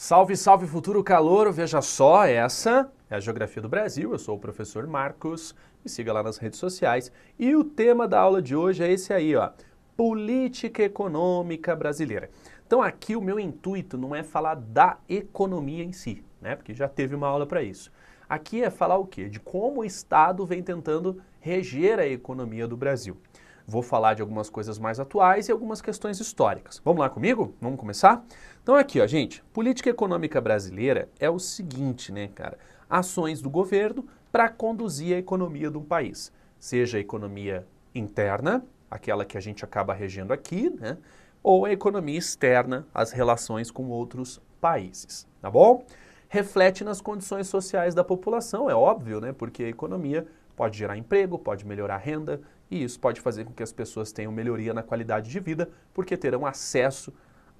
Salve, salve futuro calouro, veja só, essa é a Geografia do Brasil, eu sou o professor Marcos, me siga lá nas redes sociais e o tema da aula de hoje é esse aí, ó, Política Econômica Brasileira. Então aqui o meu intuito não é falar da economia em si, né, porque já teve uma aula para isso. Aqui é falar o quê? De como o Estado vem tentando reger a economia do Brasil. Vou falar de algumas coisas mais atuais e algumas questões históricas. Vamos lá comigo? Vamos começar? Então aqui, ó, gente, política econômica brasileira é o seguinte, né, cara? Ações do governo para conduzir a economia de um país. Seja a economia interna, aquela que a gente acaba regendo aqui, né? Ou a economia externa, as relações com outros países, tá bom? Reflete nas condições sociais da população, é óbvio, né? Porque a economia pode gerar emprego, pode melhorar a renda, e isso pode fazer com que as pessoas tenham melhoria na qualidade de vida, porque terão acesso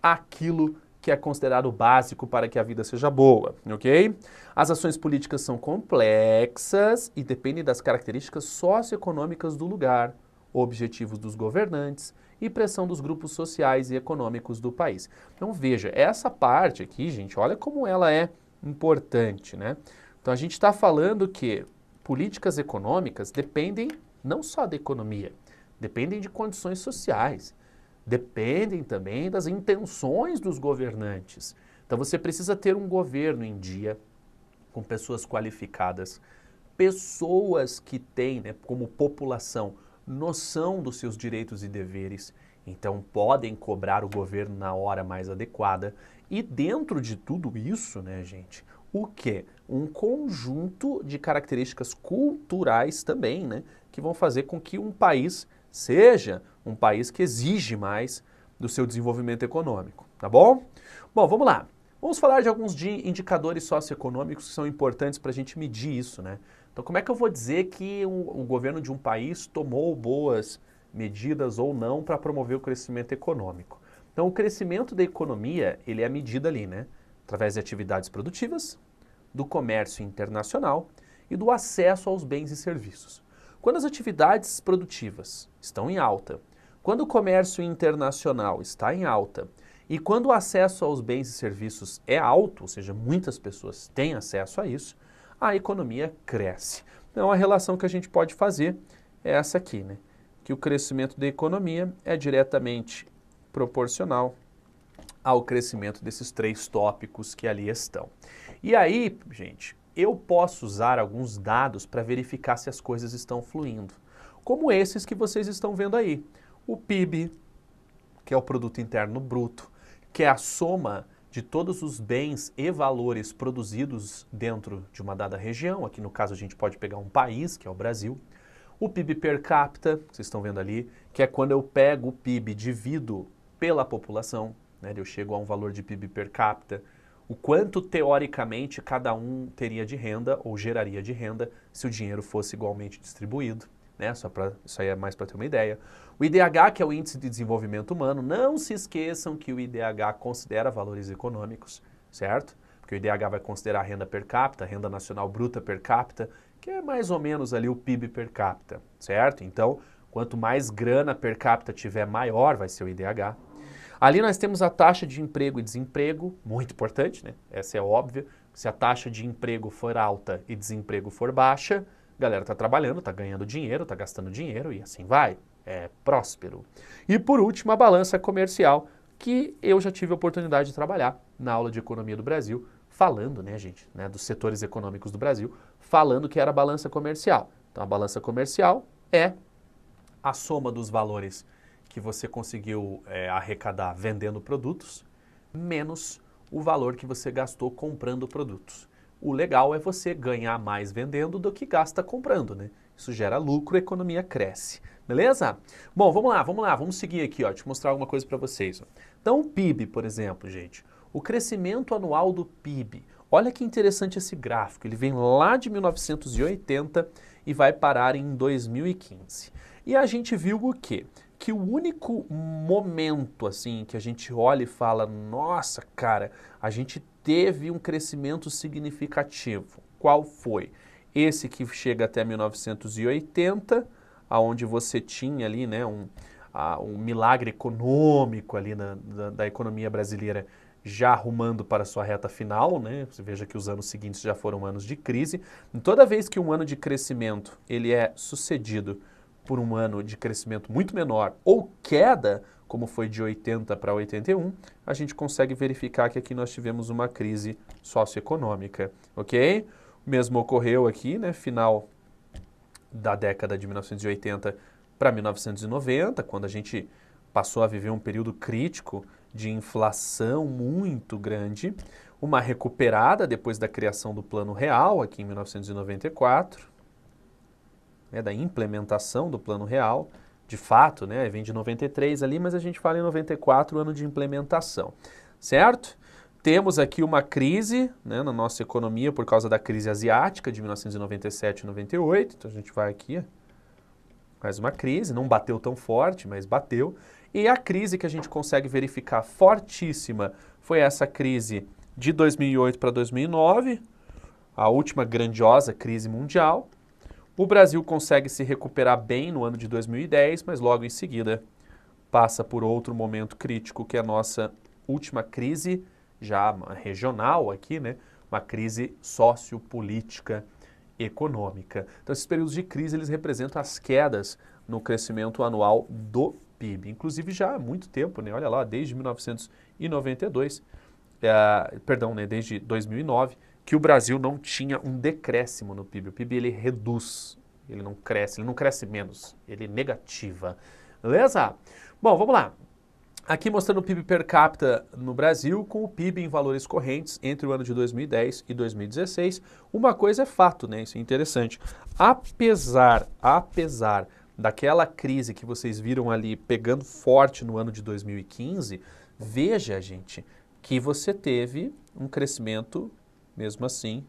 àquilo que é considerado básico para que a vida seja boa, ok? As ações políticas são complexas e dependem das características socioeconômicas do lugar, objetivos dos governantes e pressão dos grupos sociais e econômicos do país. Então veja, essa parte aqui, gente, olha como ela é importante, né? Então a gente está falando que políticas econômicas dependem não só da economia, dependem de condições sociais, dependem também das intenções dos governantes. Então você precisa ter um governo em dia, com pessoas qualificadas, pessoas que têm, né, como população, noção dos seus direitos e deveres, então podem cobrar o governo na hora mais adequada. E dentro de tudo isso, né, gente, o quê? Um conjunto de características culturais também, né, que vão fazer com que um país seja um país que exige mais do seu desenvolvimento econômico, tá bom? Bom, vamos lá. Vamos falar de alguns indicadores socioeconômicos que são importantes para a gente medir isso, né? Então, como é que eu vou dizer que o governo de um país tomou boas medidas ou não para promover o crescimento econômico? Então, o crescimento da economia, ele é medido ali, né? Através de atividades produtivas, do comércio internacional e do acesso aos bens e serviços. Quando as atividades produtivas estão em alta, quando o comércio internacional está em alta e quando o acesso aos bens e serviços é alto, ou seja, muitas pessoas têm acesso a isso, a economia cresce. Então a relação que a gente pode fazer é essa aqui, né? Que o crescimento da economia é diretamente proporcional ao crescimento desses três tópicos que ali estão. E aí, gente, eu posso usar alguns dados para verificar se as coisas estão fluindo, como esses que vocês estão vendo aí. O PIB, que é o Produto Interno Bruto, que é a soma de todos os bens e valores produzidos dentro de uma dada região, aqui no caso a gente pode pegar um país, que é o Brasil. O PIB per capita, que vocês estão vendo ali, que é quando eu pego o PIB e divido pela população, né, eu chego a um valor de PIB per capita, o quanto teoricamente cada um teria de renda ou geraria de renda se o dinheiro fosse igualmente distribuído, né? Isso aí é mais para ter uma ideia. O IDH, que é o Índice de Desenvolvimento Humano, não se esqueçam que o IDH considera valores econômicos, certo? Porque o IDH vai considerar a renda per capita, a renda nacional bruta per capita, que é mais ou menos ali o PIB per capita, certo? Então, quanto mais grana per capita tiver, maior vai ser o IDH. Ali nós temos a taxa de emprego e desemprego, muito importante, né? Essa é óbvia. Se a taxa de emprego for alta e desemprego for baixa, a galera está trabalhando, está ganhando dinheiro, está gastando dinheiro e assim vai. É próspero. E por último, a balança comercial, que eu já tive a oportunidade de trabalhar na aula de economia do Brasil, falando, né, gente, né, dos setores econômicos do Brasil, falando que era a balança comercial. Então, a balança comercial é a soma dos valores que você conseguiu arrecadar vendendo produtos, menos o valor que você gastou comprando produtos. O legal é você ganhar mais vendendo do que gasta comprando, né? Isso gera lucro, a economia cresce. Beleza? Bom, vamos lá, vamos seguir aqui, ó, te mostrar alguma coisa para vocês. Ó. Então, o PIB, por exemplo, gente, o crescimento anual do PIB. Olha que interessante esse gráfico, ele vem lá de 1980 e vai parar em 2015. E a gente viu o quê? Que o único momento assim que a gente olha e fala, nossa, cara, a gente teve um crescimento significativo. Qual foi? Esse que chega até 1980, aonde você tinha ali, né, um milagre econômico ali da economia brasileira já arrumando para sua reta final, né? Você veja que os anos seguintes já foram anos de crise. E toda vez que um ano de crescimento ele é sucedido por um ano de crescimento muito menor ou queda, como foi de 80 para 81, a gente consegue verificar que aqui nós tivemos uma crise socioeconômica, ok? O mesmo ocorreu aqui, né? Final da década de 1980 para 1990, quando a gente passou a viver um período crítico de inflação muito grande, uma recuperada depois da criação do Plano Real, aqui em 1994, né, da implementação do Plano Real, de fato, né, vem de 93 ali, mas a gente fala em 94, ano de implementação, certo? Temos aqui uma crise, né, na nossa economia por causa da crise asiática de 1997 e 98, então a gente vai aqui, mais uma crise, não bateu tão forte, mas bateu. E a crise que a gente consegue verificar fortíssima foi essa crise de 2008 para 2009, a última grandiosa crise mundial. O Brasil consegue se recuperar bem no ano de 2010, mas logo em seguida passa por outro momento crítico, que é a nossa última crise, já regional aqui, né? Uma crise sociopolítica econômica. Então, esses períodos de crise, eles representam as quedas no crescimento anual do PIB. Inclusive, já há muito tempo, né? Olha lá, desde 1992, né? Desde 2009, que o Brasil não tinha um decréscimo no PIB. O PIB, ele reduz, ele não cresce menos, ele negativa. Beleza? Bom, vamos lá. Aqui mostrando o PIB per capita no Brasil com o PIB em valores correntes entre o ano de 2010 e 2016. Uma coisa é fato, né? Isso é interessante. Apesar daquela crise que vocês viram ali pegando forte no ano de 2015, veja, gente, que você teve um crescimento, mesmo assim,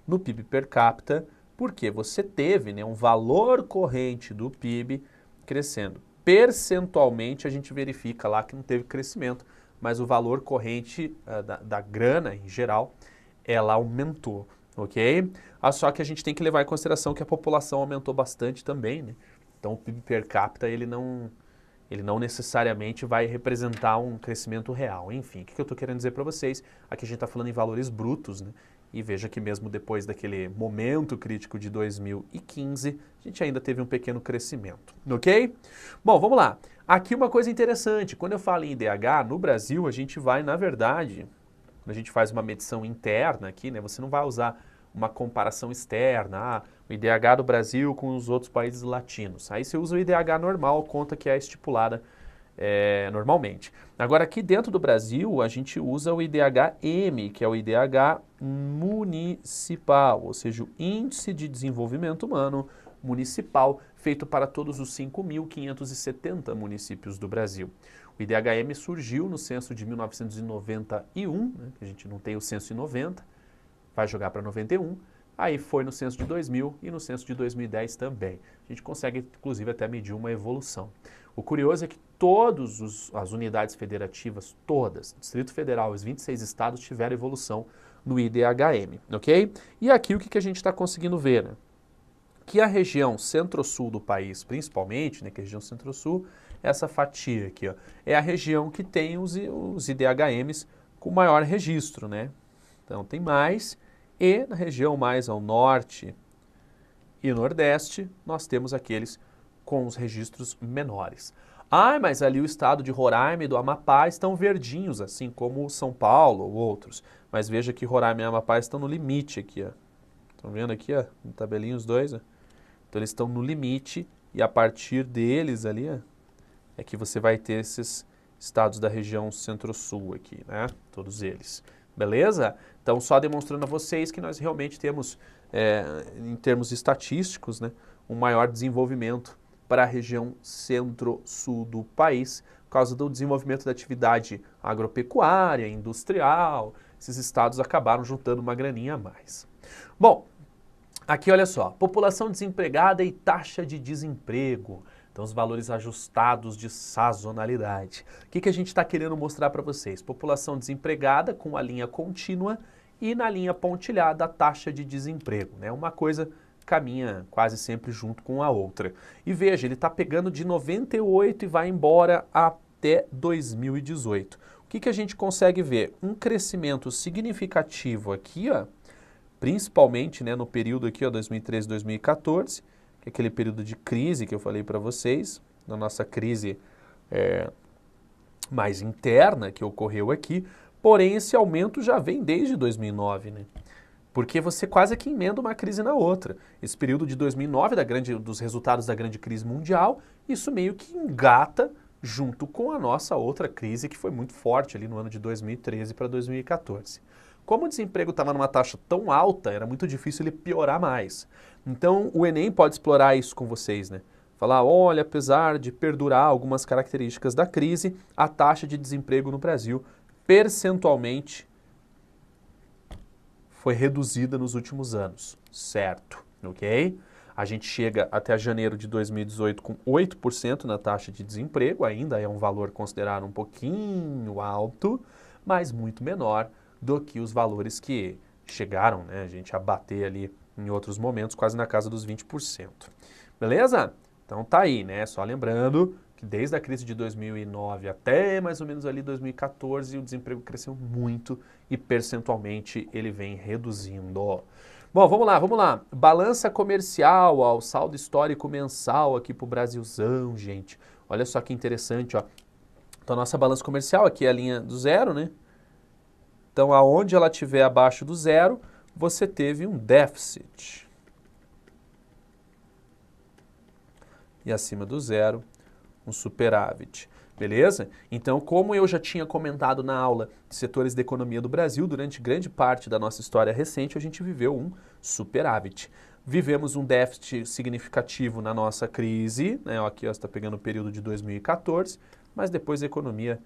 no PIB per capita, porque você teve, né, um valor corrente do PIB crescendo. Percentualmente, a gente verifica lá que não teve crescimento, mas o valor corrente da grana, em geral, ela aumentou, ok? Só que a gente tem que levar em consideração que a população aumentou bastante também, né? Então, o PIB per capita, ele não necessariamente vai representar um crescimento real. Enfim, o que eu estou querendo dizer para vocês? Aqui a gente está falando em valores brutos, né? E veja que mesmo depois daquele momento crítico de 2015, a gente ainda teve um pequeno crescimento, ok? Bom, vamos lá. Aqui uma coisa interessante, quando eu falo em IDH, no Brasil a gente vai, na verdade, quando a gente faz uma medição interna aqui, né, você não vai usar uma comparação externa, o IDH do Brasil com os outros países latinos. Aí você usa o IDH normal, conta que é estipulada normalmente. Agora, aqui dentro do Brasil, a gente usa o IDH-M, que é o IDH municipal, ou seja, o Índice de Desenvolvimento Humano Municipal, feito para todos os 5.570 municípios do Brasil. O IDH-M surgiu no censo de 1991, né, que a gente não tem o censo em 90, vai jogar para 91, aí foi no censo de 2000 e no censo de 2010 também. A gente consegue, inclusive, até medir uma evolução. O curioso é que todas as unidades federativas, todas, Distrito Federal, os 26 estados tiveram evolução no IDH-M, ok? E aqui o que a gente está conseguindo ver, né? Que a região centro-sul do país, principalmente, né, que a região centro-sul, essa fatia aqui, ó, é a região que tem os IDH-Ms com maior registro, né? Então tem mais, e na região mais ao norte e nordeste, nós temos aqueles com os registros menores. Mas ali o estado de Roraima e do Amapá estão verdinhos, assim como São Paulo ou outros. Mas veja que Roraima e Amapá estão no limite aqui, ó. Estão vendo aqui, ó, no tabelinho os dois, ó? Então eles estão no limite e a partir deles ali, ó, é que você vai ter esses estados da região centro-sul aqui, né? Todos eles. Beleza? Então, só demonstrando a vocês que nós realmente temos, em termos estatísticos, né, um maior desenvolvimento para a região centro-sul do país, por causa do desenvolvimento da atividade agropecuária, industrial. Esses estados acabaram juntando uma graninha a mais. Bom, aqui olha só, população desempregada e taxa de desemprego. Então, os valores ajustados de sazonalidade. O que a gente está querendo mostrar para vocês? População desempregada com a linha contínua e na linha pontilhada a taxa de desemprego, né? Uma coisa caminha quase sempre junto com a outra. E veja, ele está pegando de 98 e vai embora até 2018. O que a gente consegue ver? Um crescimento significativo aqui, ó, principalmente, né, no período aqui, ó, 2013, 2014, que é aquele período de crise que eu falei para vocês, na nossa crise mais interna que ocorreu aqui, porém esse aumento já vem desde 2009, né? Porque você quase que emenda uma crise na outra. Esse período de 2009, dos resultados da grande crise mundial, isso meio que engata junto com a nossa outra crise que foi muito forte ali no ano de 2013 para 2014. Como o desemprego estava numa taxa tão alta, era muito difícil ele piorar mais. Então o Enem pode explorar isso com vocês, né? Falar, olha, apesar de perdurar algumas características da crise, a taxa de desemprego no Brasil, percentualmente, foi reduzida nos últimos anos, certo, ok? A gente chega até janeiro de 2018 com 8% na taxa de desemprego, ainda é um valor considerado um pouquinho alto, mas muito menor do que os valores que chegaram, né, a gente a bater ali em outros momentos, quase na casa dos 20%. Beleza? Então tá aí, né? Só lembrando que desde a crise de 2009 até mais ou menos ali 2014, o desemprego cresceu muito e percentualmente ele vem reduzindo. Bom, vamos lá. Balança comercial, ó, o saldo histórico mensal aqui pro Brasilzão, gente. Olha só que interessante, ó. Então a nossa balança comercial aqui é a linha do zero, né? Então aonde ela estiver abaixo do zero, você teve um déficit. E acima do zero, um superávit. Beleza? Então, como eu já tinha comentado na aula de setores da economia do Brasil, durante grande parte da nossa história recente, a gente viveu um superávit. Vivemos um déficit significativo na nossa crise, né? Aqui está pegando o período de 2014, mas depois a economia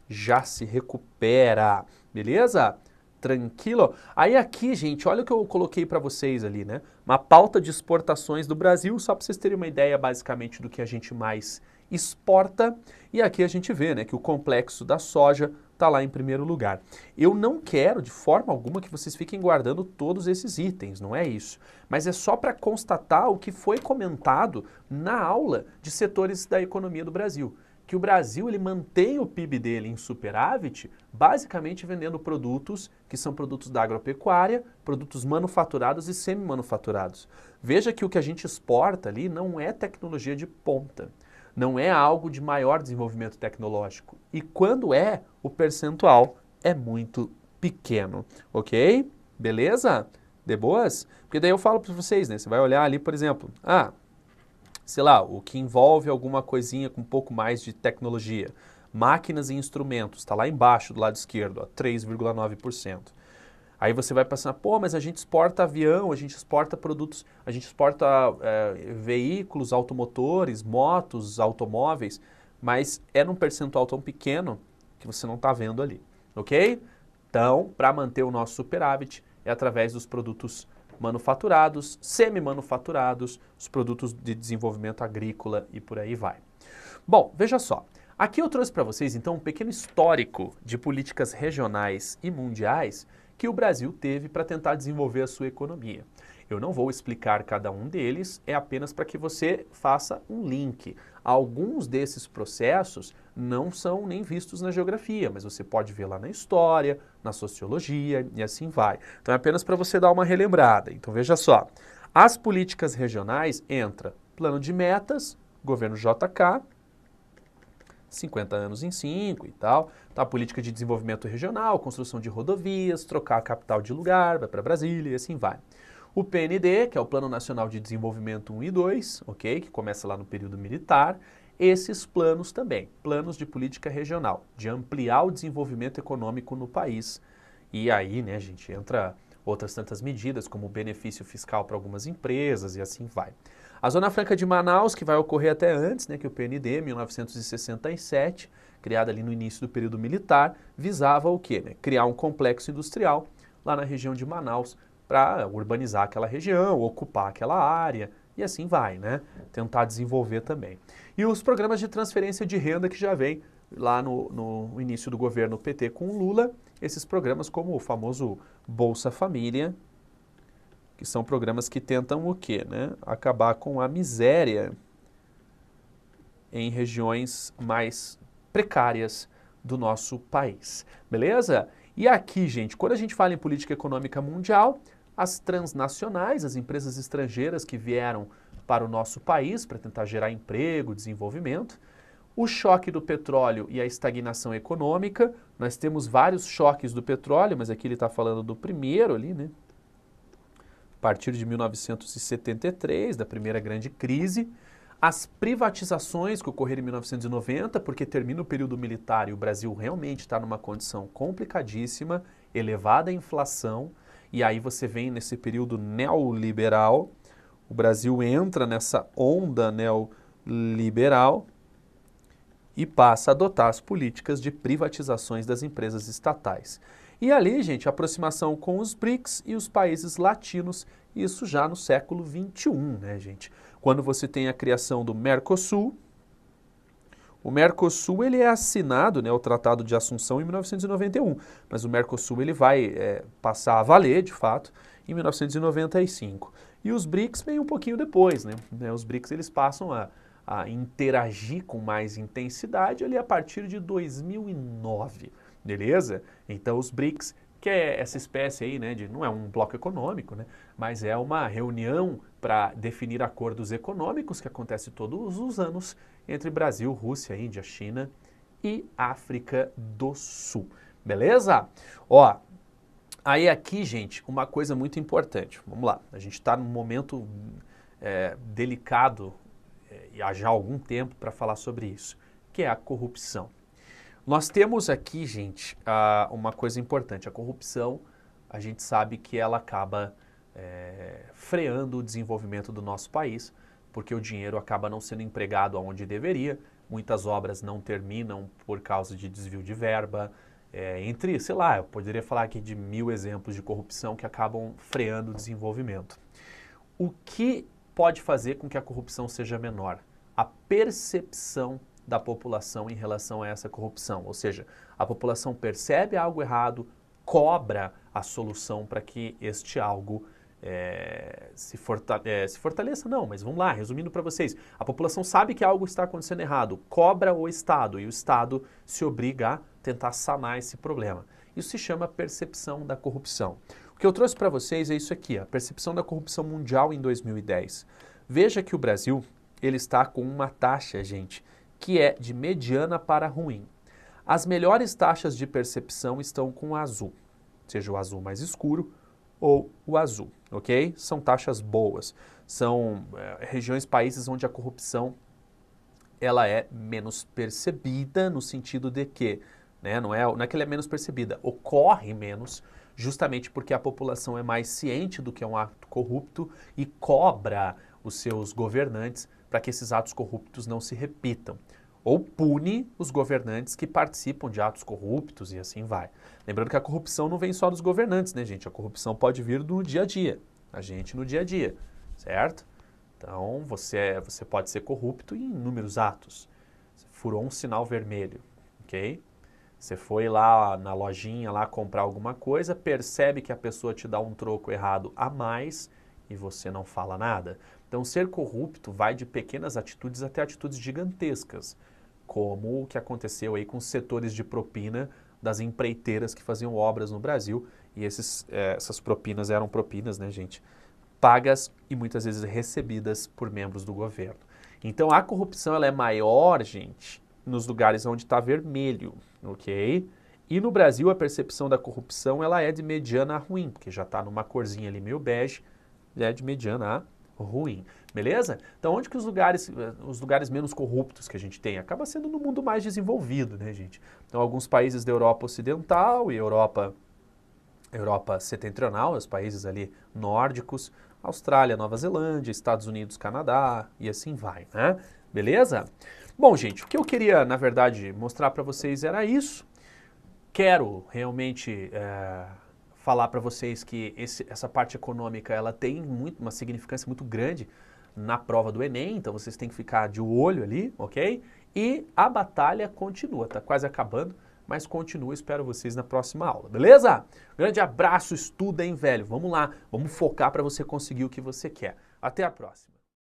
já se recupera. Beleza? Tranquilo? Aí aqui, gente, olha o que eu coloquei para vocês ali, né? Uma pauta de exportações do Brasil, só para vocês terem uma ideia basicamente do que a gente mais exporta. E aqui a gente vê, né, que o complexo da soja está lá em primeiro lugar. Eu não quero de forma alguma que vocês fiquem guardando todos esses itens, não é isso. Mas é só para constatar o que foi comentado na aula de setores da economia do Brasil. Que o Brasil ele mantém o PIB dele em superávit, basicamente vendendo produtos que são produtos da agropecuária, produtos manufaturados e semi-manufaturados. Veja que o que a gente exporta ali não é tecnologia de ponta, não é algo de maior desenvolvimento tecnológico. E quando é, o percentual é muito pequeno, ok? Beleza? De boas? Porque daí eu falo para vocês, né? Você vai olhar ali, por exemplo, sei lá, o que envolve alguma coisinha com um pouco mais de tecnologia. Máquinas e instrumentos, está lá embaixo do lado esquerdo, 3,9%. Aí você vai pensar, pô, mas a gente exporta avião, a gente exporta produtos, a gente exporta veículos, automotores, motos, automóveis, mas é num percentual tão pequeno que você não está vendo ali, ok? Então, para manter o nosso superávit, é através dos produtos manufaturados, semi-manufaturados, os produtos de desenvolvimento agrícola e por aí vai. Bom, veja só. Aqui eu trouxe para vocês, então, um pequeno histórico de políticas regionais e mundiais que o Brasil teve para tentar desenvolver a sua economia. Eu não vou explicar cada um deles, é apenas para que você faça um link. Alguns desses processos não são nem vistos na geografia, mas você pode ver lá na história, na sociologia e assim vai. Então é apenas para você dar uma relembrada. Então veja só, as políticas regionais entra plano de metas, governo JK, 50 anos em 5 e tal, tá? A política de desenvolvimento regional, construção de rodovias, trocar a capital de lugar, vai para Brasília e assim vai. O PND, que é o Plano Nacional de Desenvolvimento 1 e 2, ok? Que começa lá no período militar. Esses planos também, planos de política regional, de ampliar o desenvolvimento econômico no país. E aí, né, gente, entra outras tantas medidas, como o benefício fiscal para algumas empresas e assim vai. A Zona Franca de Manaus, que vai ocorrer até antes, né, que o PND, 1967, criada ali no início do período militar, visava o quê? Né? Criar um complexo industrial lá na região de Manaus, para urbanizar aquela região, ocupar aquela área e assim vai, né? Tentar desenvolver também. E os programas de transferência de renda que já vem lá no início do governo PT com o Lula, esses programas como o famoso Bolsa Família que são programas que tentam o quê, né? Acabar com a miséria em regiões mais precárias do nosso país, beleza? E aqui, gente, quando a gente fala em política econômica mundial, as transnacionais, as empresas estrangeiras que vieram para o nosso país para tentar gerar emprego, desenvolvimento, o choque do petróleo e a estagnação econômica, nós temos vários choques do petróleo, mas aqui ele está falando do primeiro ali, né? A partir de 1973, da primeira grande crise, as privatizações que ocorreram em 1990, porque termina o período militar e o Brasil realmente está numa condição complicadíssima, elevada inflação, e aí você vem nesse período neoliberal, o Brasil entra nessa onda neoliberal e passa a adotar as políticas de privatizações das empresas estatais. E ali, gente, a aproximação com os BRICS e os países latinos, isso já no século XXI, né, gente? Quando você tem a criação do Mercosul, o Mercosul ele é assinado, né, o Tratado de Assunção em 1991, mas o Mercosul ele vai passar a valer, de fato, em 1995. E os BRICS vêm um pouquinho depois, né? Os BRICS eles passam a interagir com mais intensidade ali a partir de 2009, beleza? Então os BRICS, que é essa espécie aí, né, não é um bloco econômico, né, mas é uma reunião para definir acordos econômicos que acontece todos os anos entre Brasil, Rússia, Índia, China e África do Sul, beleza? Ó, aí aqui, gente, uma coisa muito importante, vamos lá, a gente está num momento delicado e há já algum tempo para falar sobre isso, que é a corrupção. Nós temos aqui, gente, uma coisa importante. A corrupção, a gente sabe que ela acaba freando o desenvolvimento do nosso país, porque o dinheiro acaba não sendo empregado onde deveria, muitas obras não terminam por causa de desvio de verba, sei lá, eu poderia falar aqui de 1000 exemplos de corrupção que acabam freando o desenvolvimento. O que pode fazer com que a corrupção seja menor? A percepção da população em relação a essa corrupção, ou seja, a população percebe algo errado, cobra a solução para que este algo se fortaleça, não, mas vamos lá, resumindo para vocês, a população sabe que algo está acontecendo errado, cobra o Estado e o Estado se obriga a tentar sanar esse problema. Isso se chama percepção da corrupção. O que eu trouxe para vocês é isso aqui, a percepção da corrupção mundial em 2010. Veja que o Brasil, ele está com uma taxa, gente, que é de mediana para ruim. As melhores taxas de percepção estão com o azul, seja o azul mais escuro ou o azul, ok? São taxas boas, são regiões, países onde a corrupção ela é menos percebida no sentido de que, né, não é que ela é menos percebida, ocorre menos justamente porque a população é mais ciente do que é um ato corrupto e cobra os seus governantes para que esses atos corruptos não se repitam. Ou pune os governantes que participam de atos corruptos e assim vai. Lembrando que a corrupção não vem só dos governantes, né, gente? A corrupção pode vir do dia a dia, a gente no dia a dia, certo? Então, você pode ser corrupto em inúmeros atos. Você furou um sinal vermelho, ok? Você foi lá na lojinha lá comprar alguma coisa, percebe que a pessoa te dá um troco errado a mais e você não fala nada. Então, ser corrupto vai de pequenas atitudes até atitudes gigantescas, como o que aconteceu aí com os setores de propina das empreiteiras que faziam obras no Brasil, e essas propinas eram propinas, né, gente, pagas e muitas vezes recebidas por membros do governo. Então, a corrupção ela é maior, gente, nos lugares onde está vermelho, ok? E no Brasil, a percepção da corrupção ela é de mediana a ruim, porque já está numa corzinha ali meio bege, é de mediana a ruim, beleza? Então, onde que os lugares menos corruptos que a gente tem? Acaba sendo no mundo mais desenvolvido, né, gente? Então, alguns países da Europa Ocidental e Europa Setentrional, os países ali nórdicos, Austrália, Nova Zelândia, Estados Unidos, Canadá e assim vai, né? Beleza? Bom, gente, o que eu queria, na verdade, mostrar para vocês era isso. Quero realmente falar para vocês que essa parte econômica ela tem uma significância muito grande na prova do Enem, então vocês têm que ficar de olho ali, ok? E a batalha continua, tá quase acabando, mas continuo, espero vocês na próxima aula, beleza? Grande abraço, estudem, velho. Vamos lá, vamos focar para você conseguir o que você quer. Até a próxima.